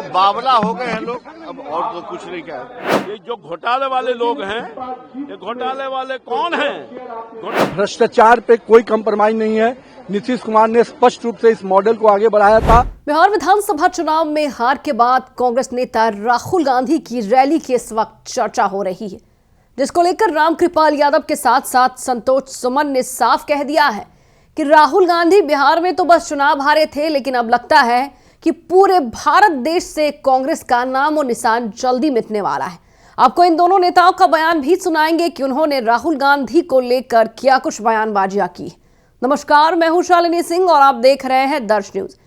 बावला हो गए हैं लोग, अब और तो कुछ नहीं क्या है। ये जो घोटाले वाले लोग हैं, ये घोटाले वाले कौन हैं? भ्रष्टाचार पे कोई कंप्रोमाइज नहीं है। नीतीश कुमार ने स्पष्ट रूप से इस मॉडल को आगे बढ़ाया था। बिहार विधानसभा चुनाव में हार के बाद कांग्रेस नेता राहुल गांधी की रैली की इस वक्त चर्चा हो रही है, जिसको लेकर रामकृपाल यादव के साथ साथ संतोष सुमन ने साफ कह दिया है कि राहुल गांधी बिहार में तो बस चुनाव हारे थे, लेकिन अब लगता है कि पूरे भारत देश से कांग्रेस का नाम और निशान जल्दी मिटने वाला है। आपको इन दोनों नेताओं का बयान भी सुनाएंगे कि उन्होंने राहुल गांधी को लेकर क्या कुछ बयानबाजियां की। नमस्कार, मैं हूं शालिनी सिंह और आप देख रहे हैं दर्श न्यूज।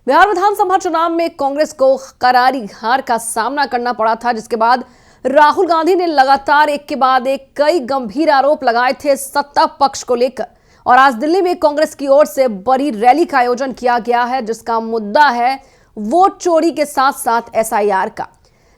बिहार विधानसभा चुनाव में कांग्रेस को करारी हार का सामना करना पड़ा था, जिसके बाद राहुल गांधी ने लगातार एक के बाद एक कई गंभीर आरोप लगाए थे सत्ता पक्ष को लेकर। और आज दिल्ली में कांग्रेस की ओर से बड़ी रैली का आयोजन किया गया है, जिसका मुद्दा है वोट चोरी के साथ साथ एसआईआर का,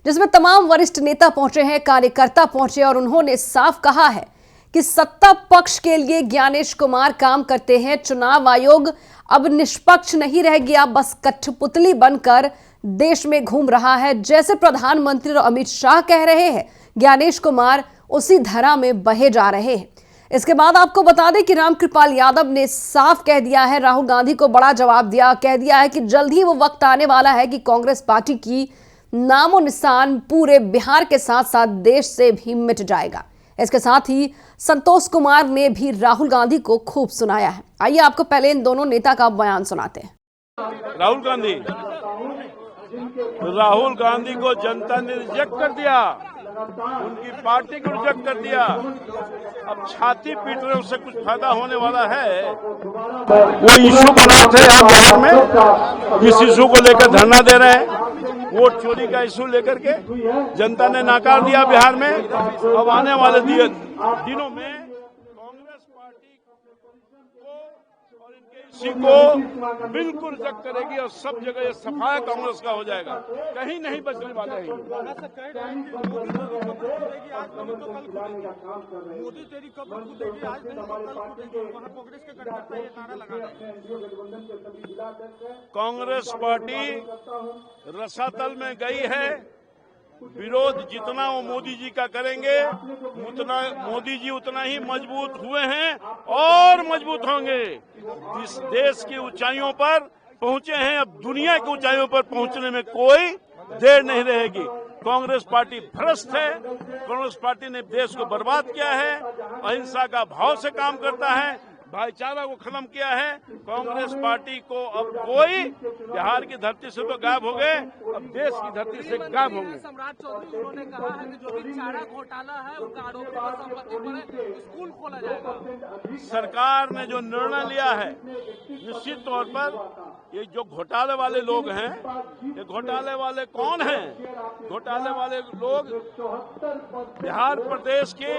जिसमें तमाम वरिष्ठ नेता पहुंचे हैं, कार्यकर्ता पहुंचे और उन्होंने साफ कहा है कि सत्ता पक्ष के लिए ज्ञानेश कुमार काम करते हैं। चुनाव आयोग अब निष्पक्ष नहीं रह गया, बस कठपुतली बनकर देश में घूम रहा है। जैसे प्रधानमंत्री अमित शाह कह रहे हैं, ज्ञानेश कुमार उसी धारा में बहे जा रहे हैं। इसके बाद आपको बता दें कि रामकृपाल यादव ने साफ कह दिया है, राहुल गांधी को बड़ा जवाब दिया, कह दिया है कि जल्द ही वो वक्त आने वाला है कि कांग्रेस पार्टी की नामो निशान पूरे बिहार के साथ साथ देश से भी मिट जाएगा। इसके साथ ही संतोष कुमार ने भी राहुल गांधी को खूब सुनाया है। आइए आपको पहले इन दोनों नेता का बयान सुनाते हैं। राहुल गांधी को जनता ने रिजेक्ट कर दिया, उनकी पार्टी को रिजेक्ट कर दिया। अब छाती पीट रहे, उससे कुछ फायदा होने वाला है? वो इशू बना थे आप बिहार में, जिस इशू को लेकर धरना दे रहे हैं, वोट चोरी का इशू लेकर के जनता ने नकार दिया बिहार में। अब आने वाले दिनों में कांग्रेस पार्टी को और इनके इसी को बिल्कुल रिजेक्ट करेगी और सब जगह ये सफाया कांग्रेस का हो जाएगा, कहीं नहीं बचने वाला है। मोदी तेरी कब खुदेगी, आज नहीं तो कल खुदेगी। वहाँ कांग्रेस के कार्यकर्ता ये नारा लगा रहे हैं। कांग्रेस पार्टी रसातल में गई है। विरोध जितना वो मोदी जी का करेंगे, उतना मोदी जी उतना ही मजबूत हुए हैं और मजबूत होंगे। इस देश की ऊंचाइयों पर पहुंचे हैं, अब दुनिया की ऊंचाइयों पर पहुंचने में कोई देर नहीं रहेगी। कांग्रेस पार्टी भ्रष्ट है, कांग्रेस पार्टी ने देश को बर्बाद किया है, अहिंसा का भाव से काम करता है, भाईचारा को खत्म किया है। कांग्रेस पार्टी को अब कोई बिहार की धरती से तो गायब हो गए, अब देश की धरती से गायब होंगे। सम्राट चौधरी उन्होंने कहा है कि जो भी चारा घोटाला है उनका आरोपी पर संपत्ति पर स्कूल खोला जाएगा। सरकार ने जो निर्णय लिया है, निश्चित तौर पर ये जो घोटाले वाले लोग हैं, ये घोटाले वाले कौन हैं? घोटाले वाले लोग बिहार प्रदेश के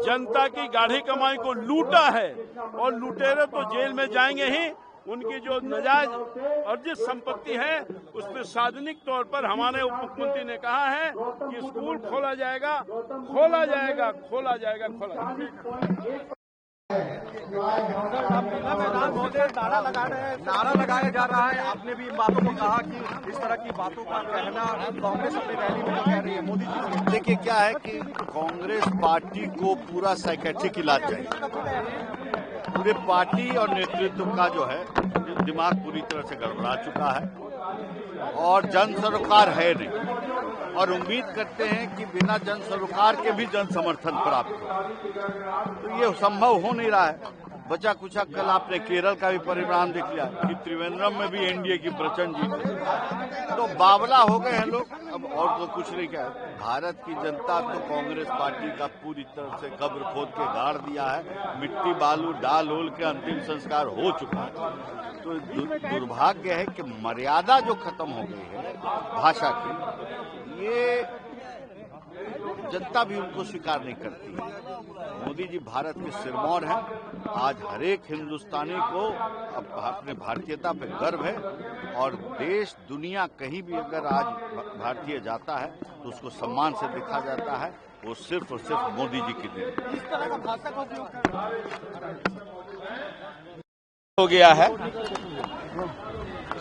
जनता की गाढ़ी कमाई को लूटा है और लुटेरे तो जेल में जाएंगे ही। उनकी जो नाजायज अर्जित संपत्ति है, उसमें सार्वजनिक तौर पर हमारे उप मुख्यमंत्री ने कहा है कि स्कूल खोला जाएगा, खोला जाएगा, खोला जाएगा, खोला जाएगा। नारा लगाया जा रहा है। आपने भी इन बातों को कहा कि इस तरह की बातों का कहना कांग्रेस अपनी रैली में कह रही है मोदी जी। देखिए क्या है कि कांग्रेस पार्टी को पूरा साइकेट्रिक इलाज चाहिए। पूरे पार्टी और नेतृत्व का जो है दिमाग पूरी तरह से गड़बड़ा चुका है और जन सरोकार है नहीं, और उम्मीद करते हैं कि बिना जन सरोकार के भी जन समर्थन प्राप्त हो, तो ये संभव हो नहीं रहा है। बचा कुछ कल आपने केरल का भी परिणाम देख लिया कि त्रिवेंद्रम में भी एनडीए की प्रचंड जीत। तो बावला हो गए हैं लोग, अब और तो कुछ नहीं क्या है। भारत की जनता तो कांग्रेस पार्टी का पूरी तरह से कब्र खोद के गाड़ दिया है, मिट्टी बालू डाल ओल के अंतिम संस्कार हो चुका है। तो दुर्भाग्य है कि मर्यादा जो खत्म हो गई है भाषा की, ये जनता भी उनको स्वीकार नहीं करती है। मोदी जी भारत के सिरमौर हैं। आज हर एक हिंदुस्तानी को अपने भारतीयता पे गर्व है और देश दुनिया कहीं भी अगर आज भारतीय जाता है तो उसको सम्मान से देखा जाता है। वो सिर्फ और सिर्फ मोदी जी की देन। इस तरह का भाषा का उपयोग हो गया है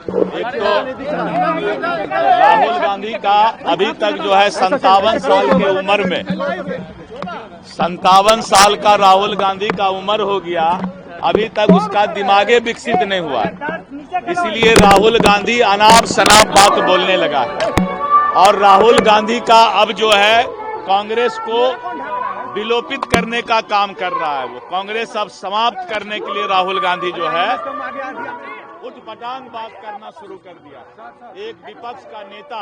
एक तो राहुल गांधी का अभी तक जो है 57 साल की उम्र में 57 साल का राहुल गांधी का उम्र हो गया, अभी तक उसका दिमागे विकसित नहीं हुआ, इसलिए राहुल गांधी अनाप शनाप बात बोलने लगा है। और राहुल गांधी का अब जो है कांग्रेस को विलोपित करने का काम कर रहा है। वो कांग्रेस अब समाप्त करने के लिए राहुल गांधी जो है उठपटांग बात करना शुरू कर दिया। एक विपक्ष का नेता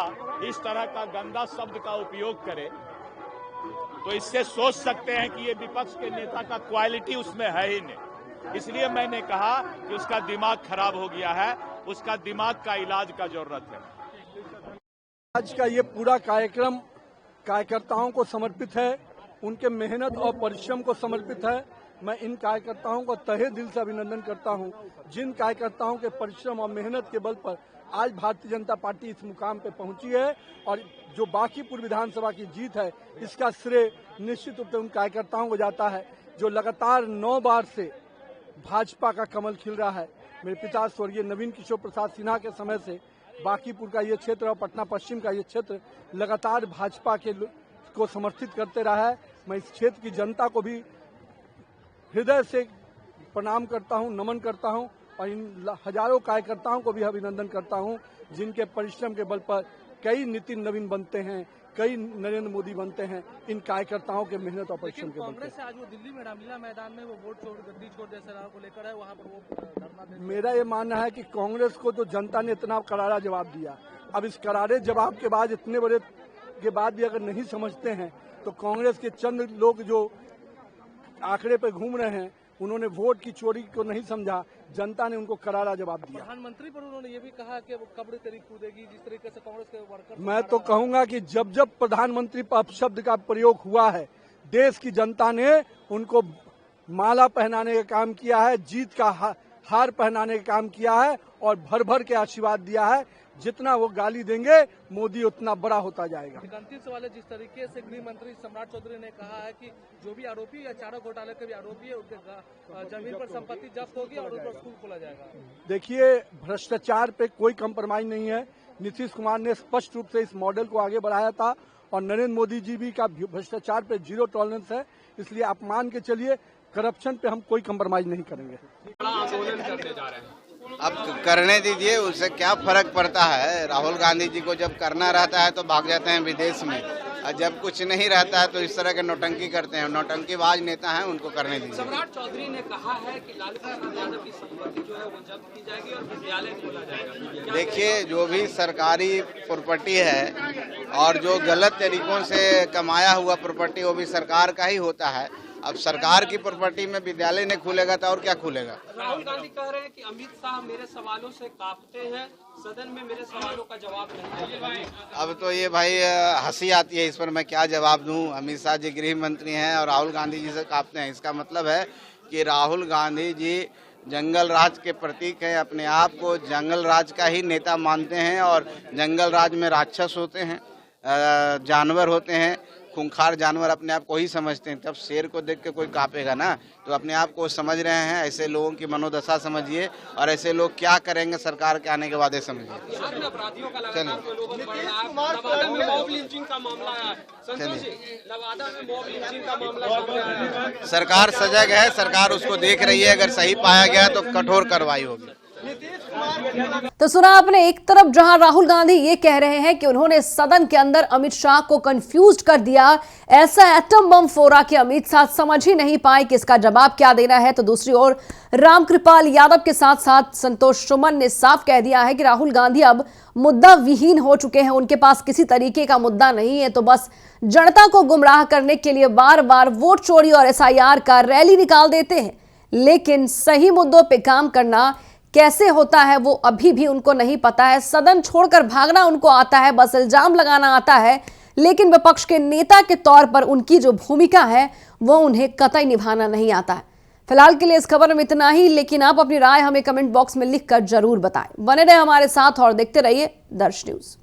इस तरह का गंदा शब्द का उपयोग करे तो इससे सोच सकते हैं कि ये विपक्ष के नेता का क्वालिटी उसमें है ही नहीं। इसलिए मैंने कहा कि उसका दिमाग खराब हो गया है, उसका दिमाग का इलाज का जरूरत है। आज का ये पूरा कार्यक्रम कार्यकर्ताओं को समर्पित है, उनके मेहनत और परिश्रम को समर्पित है। मैं इन कार्यकर्ताओं को तहे दिल से अभिनंदन करता हूं, जिन कार्यकर्ताओं के परिश्रम और मेहनत के बल पर आज भारतीय जनता पार्टी इस मुकाम पे पहुंची है। और जो बांकीपुर विधानसभा की जीत है, इसका श्रेय निश्चित रूप से उन कार्यकर्ताओं को जाता है जो लगातार 9 बार से भाजपा का कमल खिल रहा है। मेरे पिता स्वर्गीय नवीन किशोर प्रसाद सिन्हा के समय से बांकीपुर का ये क्षेत्र और पटना पश्चिम का ये क्षेत्र लगातार भाजपा के को समर्थित करते रहा है। मैं इस क्षेत्र की जनता को भी हृदय से प्रणाम करता हूं, नमन करता हूं और इन हजारों कार्यकर्ताओं को भी अभिनंदन करता हूं, जिनके परिश्रम के बल पर कई नितिन नवीन बनते हैं, कई नरेंद्र मोदी बनते हैं। इन कार्यकर्ताओं के मेहनत और परिश्रम के बल पर। कांग्रेस से आज वो दिल्ली में रामलीला मैदान में वो वोट छोड़ गद्दी छोड़ जैसे को लेकर है, वहां पर वो धरना दे। मेरा ये मानना है कि कांग्रेस को तो जनता ने इतना करारा जवाब दिया, अब इस करारे जवाब के बाद इतने बड़े के बाद भी अगर नहीं समझते हैं तो कांग्रेस के चंद लोग जो आंकड़े पे घूम रहे हैं, उन्होंने वोट की चोरी को नहीं समझा, जनता ने उनको करारा जवाब दिया। प्रधानमंत्री पर उन्होंने ये भी कहा कि वो कब्र तेरी कूदेगी, जिस तरीके से कांग्रेस के वर्कर। मैं तो कहूंगा कि जब जब प्रधानमंत्री पर अपशब्द का प्रयोग हुआ है, देश की जनता ने उनको माला पहनाने का काम किया है, जीत का हार पहनाने का काम किया है और भर भर के आशीर्वाद दिया है। जितना वो गाली देंगे मोदी उतना बड़ा होता जाएगा। अंतिम सवाल है, जिस तरीके से गृह मंत्री सम्राट चौधरी ने कहा है कि जो भी आरोपी या चारा घोटाले के भी आरोपी है उनके जमीन पर संपत्ति जब्त होगी और उन पर स्कूल खोला जाएगा। देखिए, भ्रष्टाचार पे कोई कंप्रोमाइज नहीं है। नीतीश कुमार ने स्पष्ट रूप से इस मॉडल को आगे बढ़ाया था और नरेंद्र मोदी जी भी का भ्रष्टाचार पे 0 टॉलरेंस है। इसलिए आप मान के चलिए, करप्शन पे हम कोई कंप्रोमाइज नहीं करेंगे। अब करने दीजिए, उससे क्या फर्क पड़ता है। राहुल गांधी जी को जब करना रहता है तो भाग जाते हैं विदेश में, और जब कुछ नहीं रहता है तो इस तरह के नौटंकी करते हैं। नौटंकीबाज नेता हैं, उनको करने दीजिए। सम्राट चौधरी ने कहा है कि लालू प्रसाद यादव की संपत्ति जो है वो जब्त की जाएगी और विद्यालय खोला जाएगा। देखिए, जो भी सरकारी प्रॉपर्टी है और जो गलत तरीकों से कमाया हुआ प्रॉपर्टी, वो भी सरकार का ही होता है। अब सरकार की प्रॉपर्टी में विद्यालय नहीं खुलेगा तो और क्या खुलेगा। राहुल गांधी कह रहे हैं कि अमित शाह मेरे सवालों से कांपते हैं, सदन में मेरे सवालों का जवाब नहीं देते। अब तो ये भाई हंसी आती है, इस पर मैं क्या जवाब दूं। अमित शाह जी गृह मंत्री हैं और राहुल गांधी जी से कांपते हैं। इसका मतलब है कि राहुल गांधी जी जंगल राज के प्रतीक हैं, अपने आप को जंगल राज का ही नेता मानते हैं और जंगल राज में राक्षस होते हैं, जानवर होते हैं, खूंखार जानवर अपने आप को ही समझते हैं। तब शेर को देख के कोई कांपेगा ना, तो अपने आप को समझ रहे हैं। ऐसे लोगों की मनोदशा समझिए और ऐसे लोग क्या करेंगे सरकार के आने के बाद समझिए। अपराधियों का लगातार प्रलोभन बढ़ रहा है। नवादा में मॉब लिंचिंग का मामला है। संतोष जी, नवादा में मॉब लिंचिंग का मामला सामने आया है। सरकार सजग है, सरकार उसको देख रही है। अगर सही पाया गया तो कठोर कार्रवाई होगी। तो सुना आपने, एक तरफ जहां राहुल गांधी ये कह रहे हैं कि उन्होंने सदन के अंदर अमित शाह को कंफ्यूज कर दिया, ऐसा एटम बम फोड़ा कि अमित शाह समझ ही नहीं पाए कि इसका जवाब क्या देना है, तो दूसरी ओर रामकृपाल यादव के साथ साथ संतोष सुमन ने साफ कह दिया है कि राहुल गांधी अब मुद्दा विहीन हो चुके हैं, उनके पास किसी तरीके का मुद्दा नहीं है, तो बस जनता को गुमराह करने के लिए बार बार वोट चोरी और SIR का रैली निकाल देते हैं। लेकिन सही मुद्दों पर काम करना कैसे होता है वो अभी भी उनको नहीं पता है। सदन छोड़कर भागना उनको आता है, बस इल्जाम लगाना आता है, लेकिन विपक्ष के नेता के तौर पर उनकी जो भूमिका है वो उन्हें कतई निभाना नहीं आता है। फिलहाल के लिए इस खबर में इतना ही, लेकिन आप अपनी राय हमें कमेंट बॉक्स में लिखकर जरूर बताएं। बने रहे हमारे साथ और देखते रहिए दर्श न्यूज।